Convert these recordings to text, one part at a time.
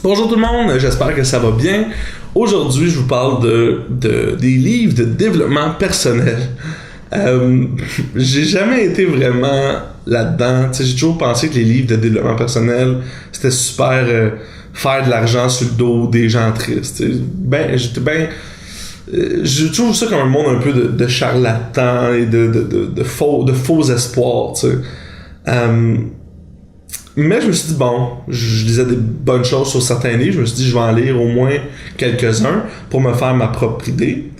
Bonjour tout le monde, j'espère que ça va bien. Aujourd'hui, je vous parle des livres de développement personnel. J'ai jamais été vraiment là-dedans. T'sais, j'ai toujours pensé que les livres de développement personnel, c'était super faire de l'argent sur le dos des gens tristes. Je trouve ça comme un monde un peu de charlatans et de faux espoirs. Mais je me suis dit, bon, je lisais des bonnes choses sur certains livres. Je me suis dit, je vais en lire au moins quelques-uns pour me faire ma propre idée.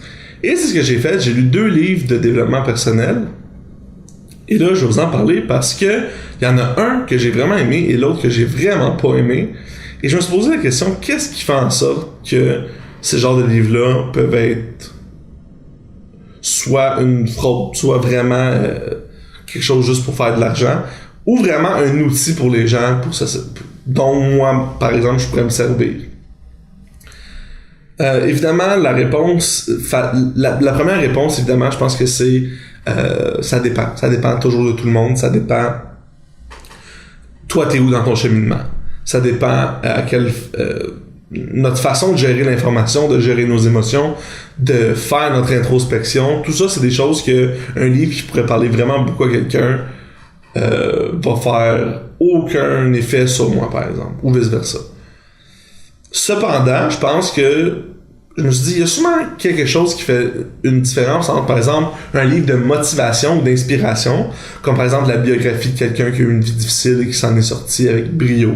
Et c'est ce que j'ai fait. J'ai lu 2 livres de développement personnel. Et là, je vais vous en parler parce que il y en a un que j'ai vraiment aimé et l'autre que j'ai vraiment pas aimé. Et je me suis posé la question, qu'est-ce qui fait en sorte que ces genres de livres-là peuvent être soit une fraude, soit vraiment quelque chose juste pour faire de l'argent, ou vraiment un outil pour les gens, dont moi, par exemple, je pourrais me servir. Évidemment, la réponse, la première réponse, évidemment, je pense que c'est ça dépend. Ça dépend toujours de tout le monde. Ça dépend. Toi, t'es où dans ton cheminement? Ça dépend à quelle notre façon de gérer l'information, de gérer nos émotions, de faire notre introspection. Tout ça, c'est des choses que un livre qui pourrait parler vraiment beaucoup à quelqu'un va faire aucun effet sur moi, par exemple, ou vice-versa. Cependant, je pense que je me suis dit, il y a sûrement quelque chose qui fait une différence entre, par exemple, un livre de motivation ou d'inspiration, comme par exemple la biographie de quelqu'un qui a eu une vie difficile et qui s'en est sorti avec brio.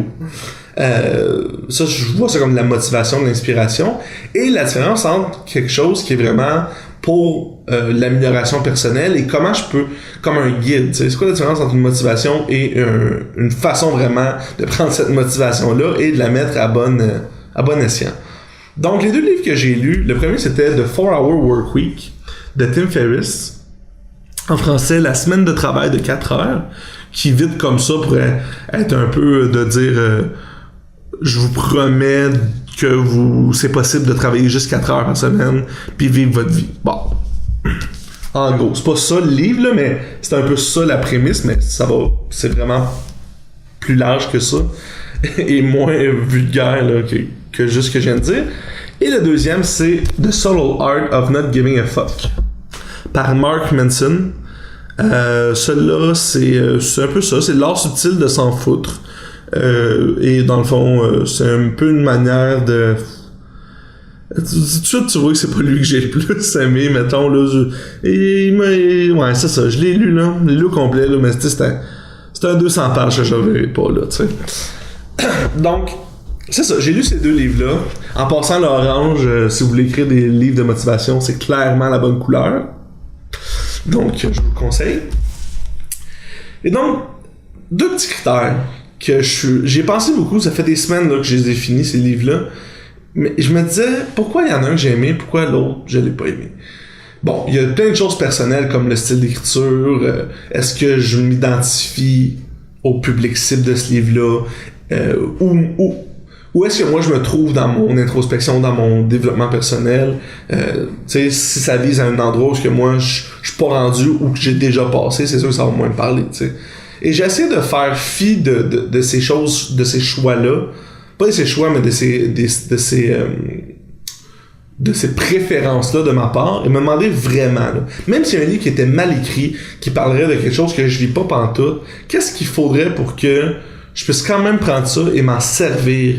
Ça, je vois ça comme de la motivation, de l'inspiration. Et la différence entre quelque chose qui est vraiment pour l'amélioration personnelle et comment je peux, comme un guide, c'est quoi la différence entre une motivation et une façon vraiment de prendre cette motivation-là et de la mettre à bon escient. Donc, les 2 livres que j'ai lus, le premier c'était The 4-Hour Workweek de Tim Ferriss. En français, La semaine de travail de 4 heures, qui vite comme ça pourrait être un peu de dire je vous promets que c'est possible de travailler juste 4 heures par semaine puis vivre votre vie. Bon. En gros, c'est pas ça le livre, là, mais c'est un peu ça la prémisse, mais c'est vraiment plus large que ça et moins vulgaire là, que juste ce que je viens de dire. Et le deuxième, c'est The Subtle Art of Not Giving a Fuck par Mark Manson. Celui-là, c'est un peu ça, c'est l'art subtil de s'en foutre. Et dans le fond, c'est un peu une manière de... Tout de suite, tu vois que c'est pas lui que j'ai le plus aimé, mettons, là. Ouais, c'est ça, je l'ai lu, là. Je l'ai lu au complet, là, mais c'était un 200 pages que j'avais pas, là, tu sais. Donc, c'est ça, j'ai lu ces 2 livres-là. En passant, l'orange, si vous voulez écrire des livres de motivation, c'est clairement la bonne couleur. Donc, je vous le conseille. Et donc, 2 petits critères que j'ai pensé beaucoup, ça fait des semaines là, que je les ai finis, ces livres-là. Mais je me disais, pourquoi il y en a un que j'ai aimé, pourquoi l'autre, je l'ai pas aimé? Bon, il y a plein de choses personnelles, comme le style d'écriture, est-ce que je m'identifie au public cible de ce livre-là, où est-ce que moi je me trouve dans mon introspection, dans mon développement personnel, tu sais, si ça vise à un endroit où que moi je suis pas rendu ou que j'ai déjà passé, c'est sûr que ça va moins me parler, tu sais. Et j'ai essayé de faire fi de ces choses, de ces choix-là, pas de ces choix, mais de ces préférences-là de ma part, et me demander vraiment, là, même si y a un livre qui était mal écrit, qui parlerait de quelque chose que je lis pas pantoute, qu'est-ce qu'il faudrait pour que je puisse quand même prendre ça et m'en servir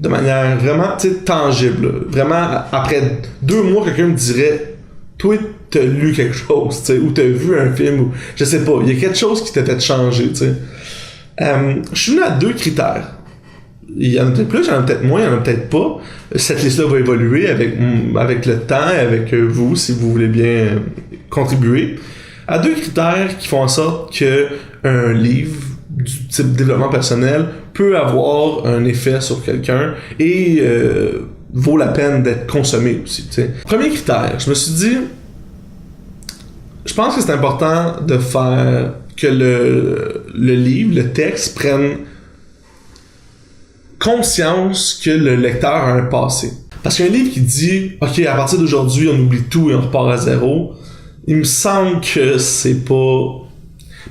de manière vraiment, tu sais, tangible, là. Vraiment, après 2 mois, quelqu'un me dirait, toi, t'as lu quelque chose, tu sais, ou t'as vu un film, ou je sais pas, il y a quelque chose qui t'a fait changer, tu sais. Je suis venu à 2 critères. Il y en a peut-être plus, il y en a peut-être moins, il y en a peut-être pas. Cette liste-là va évoluer avec le temps et avec vous, si vous voulez bien contribuer. À 2 critères qui font en sorte que un livre du type développement personnel peut avoir un effet sur quelqu'un et vaut la peine d'être consommé aussi, tu sais. Premier critère, je me suis dit, je pense que c'est important de faire que le livre, le texte prenne conscience que le lecteur a un passé. Parce qu'un livre qui dit « Ok, à partir d'aujourd'hui, on oublie tout et on repart à zéro », il me semble que c'est pas...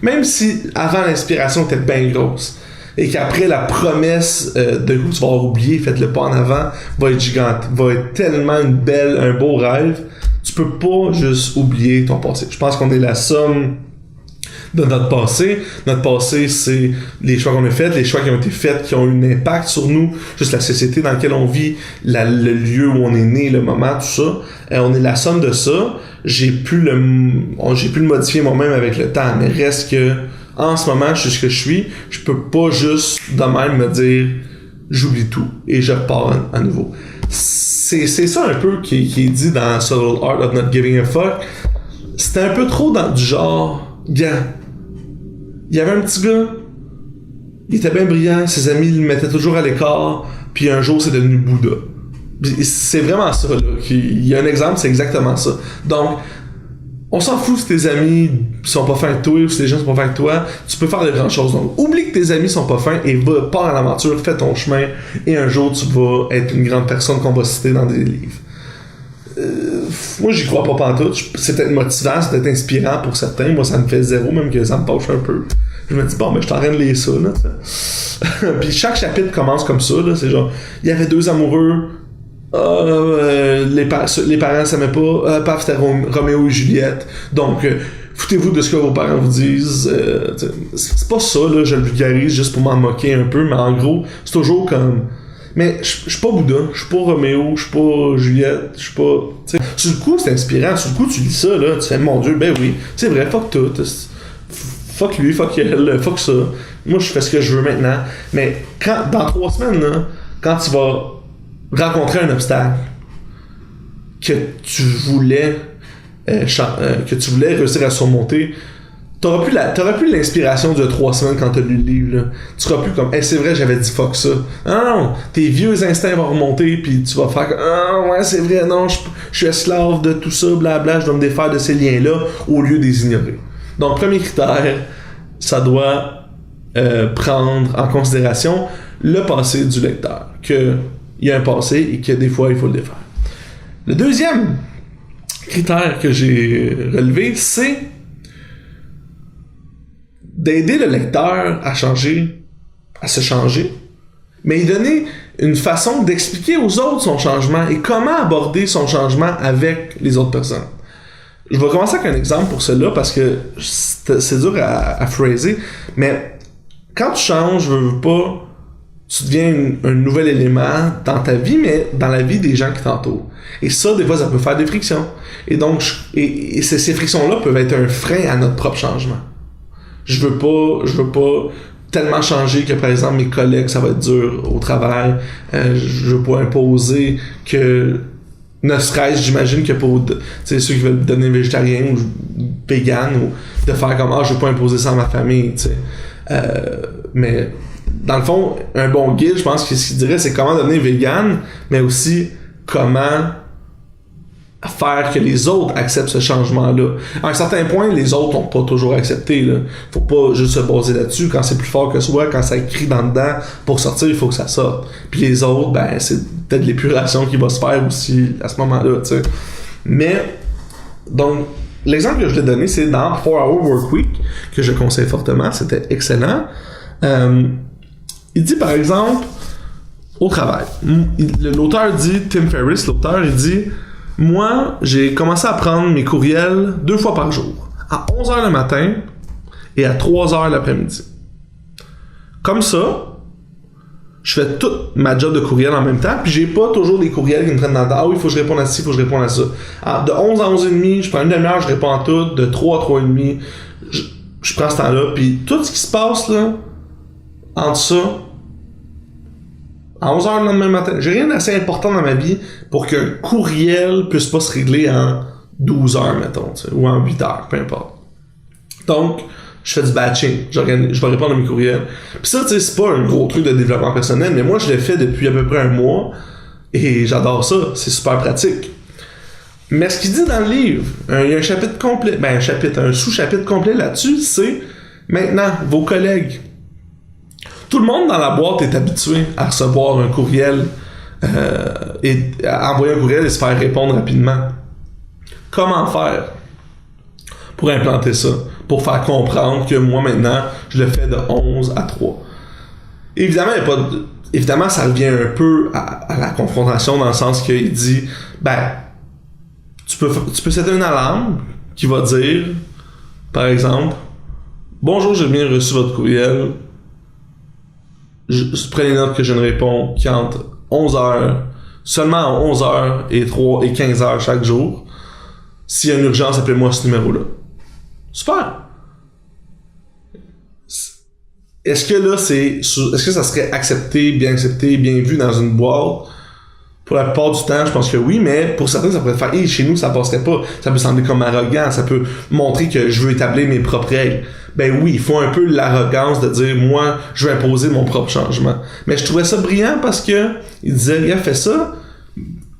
Même si avant l'inspiration était bien grosse, et qu'après la promesse de coup tu vas avoir oublié, faites le pas en avant, va être gigante, va être tellement un beau rêve. Tu peux pas juste oublier ton passé. Je pense qu'on est la somme de notre passé. Notre passé, c'est les choix qu'on a faits, les choix qui ont été faits, qui ont eu un impact sur nous, juste la société dans laquelle on vit, le lieu où on est né, le moment, tout ça. On est la somme de ça. J'ai pu le modifier moi-même avec le temps, mais reste que en ce moment, je suis ce que je suis. Je peux pas juste de même me dire j'oublie tout et je repars à nouveau. C'est ça un peu qui est dit dans Subtle Art of Not Giving a Fuck. C'était un peu trop dans du genre, gars, il y avait un petit gars, il était bien brillant, ses amis le mettaient toujours à l'écart, puis un jour c'est devenu Bouddha. C'est vraiment ça, là. Il y a un exemple, c'est exactement ça. Donc, on s'en fout si tes amis sont pas fins avec toi ou si les gens sont pas fins avec toi, tu peux faire de grandes choses. Donc, oublie que tes amis sont pas fins et pars à l'aventure, fais ton chemin, et un jour tu vas être une grande personne qu'on va citer dans des livres. Moi, j'y crois pas pantoute. C'est peut-être motivant, c'est peut-être inspirant pour certains. Moi, ça me fait zéro, même que ça me fâche un peu. Je me dis, bon, mais je suis en train de lire ça, là. Puis chaque chapitre commence comme ça, là. C'est genre, il y avait deux amoureux. Les parents s'aimaient pas. Paf, c'était Roméo et Juliette. Donc, foutez-vous de ce que vos parents vous disent. C'est pas ça, là. Je le vulgarise juste pour m'en moquer un peu, mais en gros, c'est toujours comme. Mais je suis pas Bouddha, je suis pas Roméo, je suis pas Juliette, je suis pas. T'sais. Sur le coup, c'est inspirant. Sur le coup, tu lis ça, là, tu fais, mon Dieu, ben oui, c'est vrai, fuck tout. Fuck lui, fuck elle, fuck ça. Moi, je fais ce que je veux maintenant. Mais dans 3 semaines, là, quand tu vas rencontrer un obstacle que tu voulais réussir à surmonter, t'auras plus l'inspiration de 3 semaines quand t'as lu le livre, là. Tu seras plus comme, c'est vrai, j'avais dit fuck ça. Non, tes vieux instincts vont remonter, puis tu vas faire, ouais, c'est vrai, non, je suis esclave de tout ça, blabla, je dois me défaire de ces liens-là, au lieu de les ignorer. Donc, premier critère, ça doit prendre en considération le passé du lecteur, qu'il y a un passé et que des fois, il faut le défaire. Le deuxième critère que j'ai relevé, c'est d'aider le lecteur à se changer, mais lui donner une façon d'expliquer aux autres son changement et comment aborder son changement avec les autres personnes. Je vais commencer avec un exemple pour cela parce que c'est dur à phraser, mais quand tu changes, je veux pas, tu deviens un nouvel élément dans ta vie, mais dans la vie des gens qui t'entourent. Et ça, des fois, ça peut faire des frictions. Et donc, ces frictions-là peuvent être un frein à notre propre changement. Je veux pas tellement changer que, par exemple, mes collègues, ça va être dur au travail. Je veux pas imposer que, ne serait-ce, j'imagine que pour ceux qui veulent devenir végétarien ou vegan, ou de faire comme, je veux pas imposer ça à ma famille, tu sais. Mais, dans le fond, un bon guide, je pense que ce qu'il dirait, c'est comment devenir vegan, mais aussi comment faire que les autres acceptent ce changement-là. À un certain point, les autres n'ont pas toujours accepté, là. Faut pas juste se baser là-dessus. Quand c'est plus fort que soi, quand ça crie dans dedans, pour sortir, il faut que ça sorte. Puis les autres, c'est peut-être l'épuration qui va se faire aussi à ce moment-là, tu sais. Mais, donc, l'exemple que je l'ai donné, c'est dans 4 Hour Workweek, que je conseille fortement, c'était excellent. Il dit, par exemple, au travail, l'auteur dit, Tim Ferriss, l'auteur, il dit, moi, j'ai commencé à prendre mes courriels 2 fois par jour, à 11h le matin et à 3h l'après-midi. Comme ça, je fais toute ma job de courriel en même temps, puis j'ai pas toujours des courriels qui me prennent dans le temps. Oui, il faut que je réponde à ci, il faut que je réponde à ça. Alors, de 11 à 11h30, je prends une demi-heure, je réponds à tout. De 3 à 3h30, je prends ce temps-là. Puis tout ce qui se passe là, entre ça, à 11h le lendemain matin, j'ai rien d'assez important dans ma vie pour qu'un courriel puisse pas se régler en 12h, mettons, ou en 8h, peu importe. Donc, je fais du batching. Je vais répondre à mes courriels. Puis ça, tu sais, c'est pas un gros truc de développement personnel, mais moi, je l'ai fait depuis à peu près 1 mois et j'adore ça. C'est super pratique. Mais ce qu'il dit dans le livre, il y a un chapitre complet, un sous-chapitre complet là-dessus, c'est maintenant, vos collègues. Tout le monde dans la boîte est habitué à recevoir un courriel et à envoyer un courriel et se faire répondre rapidement. Comment faire pour implanter ça? Pour faire comprendre que moi maintenant, je le fais de 11 à 3. Évidemment, il y a pas de... Évidemment, ça revient un peu à la confrontation dans le sens qu'il dit, ben, tu peux setter une alarme qui va dire, par exemple, bonjour, j'ai bien reçu votre courriel. Prenez note que je ne réponds qu'entre 11h, seulement à 11h et 15h chaque jour. S'il y a une urgence, appelez-moi à ce numéro-là. Super! Est-ce que ça serait accepté, bien vu dans une boîte? Pour la plupart du temps, je pense que oui, mais pour certains, ça pourrait faire, chez nous, ça passerait pas. Ça peut sembler comme arrogant, ça peut montrer que je veux établir mes propres règles. Ben oui, il faut un peu l'arrogance de dire, moi, je vais imposer mon propre changement. Mais je trouvais ça brillant parce que il disait, regarde, fais ça,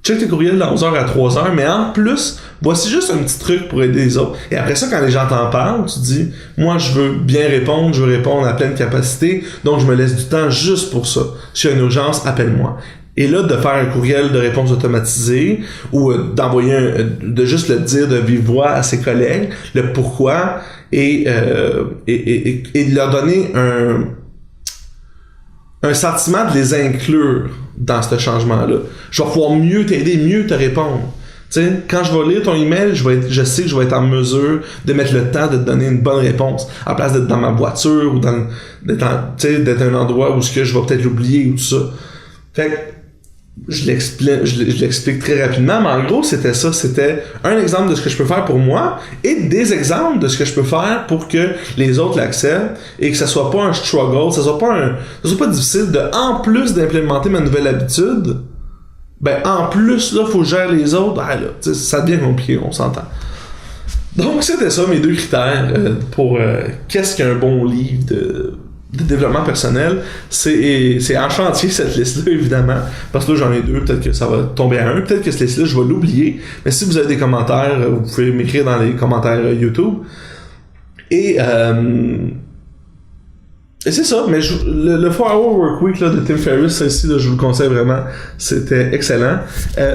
check tes courriels de 11h à 3h, mais en plus, voici juste un petit truc pour aider les autres. Et après ça, quand les gens t'en parlent, tu dis, moi, je veux bien répondre, je veux répondre à pleine capacité, donc je me laisse du temps juste pour ça. S'il y a une urgence, appelle-moi. Et là, de faire un courriel de réponse automatisée ou de juste le dire de vive voix à ses collègues, le pourquoi, et de leur donner un sentiment de les inclure dans ce changement-là. Je vais pouvoir mieux t'aider, mieux te répondre. Tu sais, quand je vais lire ton email, je sais que je vais être en mesure de mettre le temps de te donner une bonne réponse, à la place d'être dans ma voiture ou d'être un endroit où je vais peut-être l'oublier ou tout ça. Fait que je l'explique très rapidement, mais en gros, c'était ça. C'était un exemple de ce que je peux faire pour moi et des exemples de ce que je peux faire pour que les autres l'acceptent et que ça soit pas un struggle, ça soit pas difficile de, en plus d'implémenter ma nouvelle habitude, ben, en plus, là, faut gérer les autres. Ah, là, ça devient compliqué, on s'entend. Donc, c'était ça, mes 2 critères pour qu'est-ce qu'un bon livre de développement personnel. C'est en chantier, cette liste-là, évidemment, parce que là, j'en ai 2, peut-être que ça va tomber à 1, peut-être que cette liste-là, je vais l'oublier, mais si vous avez des commentaires, vous pouvez m'écrire dans les commentaires YouTube. Et c'est ça, mais le 4-Hour Workweek là, de Tim Ferriss, celle-ci, là, je vous le conseille vraiment, c'était excellent.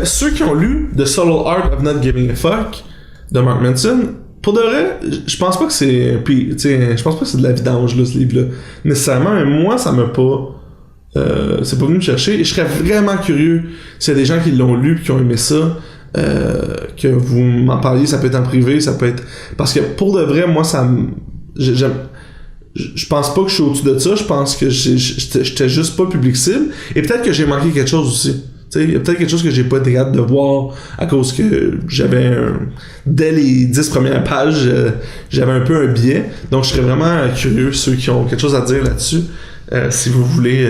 Ceux qui ont lu The Subtle Art of Not Giving a Fuck de Mark Manson, pour de vrai, je pense pas que c'est... Puis, tu sais, je pense pas que c'est de la vidange, là, ce livre-là. Nécessairement, mais moi, ça m'a pas... c'est pas venu me chercher. Et je serais vraiment curieux s'il y a des gens qui l'ont lu et qui ont aimé ça, que vous m'en parliez, ça peut être en privé, ça peut être... Parce que, pour de vrai, moi, ça me... Je pense pas que je suis au-dessus de ça, je pense que j'étais juste pas public cible. Et peut-être que j'ai manqué quelque chose aussi. Il y a peut-être quelque chose que j'ai pas été capable de voir à cause que dès les 10 premières pages, j'avais un peu un biais. Donc je serais vraiment curieux, ceux qui ont quelque chose à dire là-dessus, si vous voulez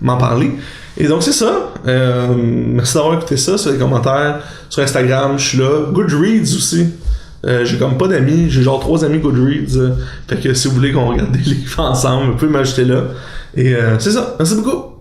m'en parler. Et donc c'est ça. Merci d'avoir écouté ça sur les commentaires. Sur Instagram, je suis là. Goodreads aussi. J'ai comme pas d'amis, j'ai genre 3 amis Goodreads. Fait que si vous voulez qu'on regarde des livres ensemble, vous pouvez m'ajouter là. Et c'est ça. Merci beaucoup.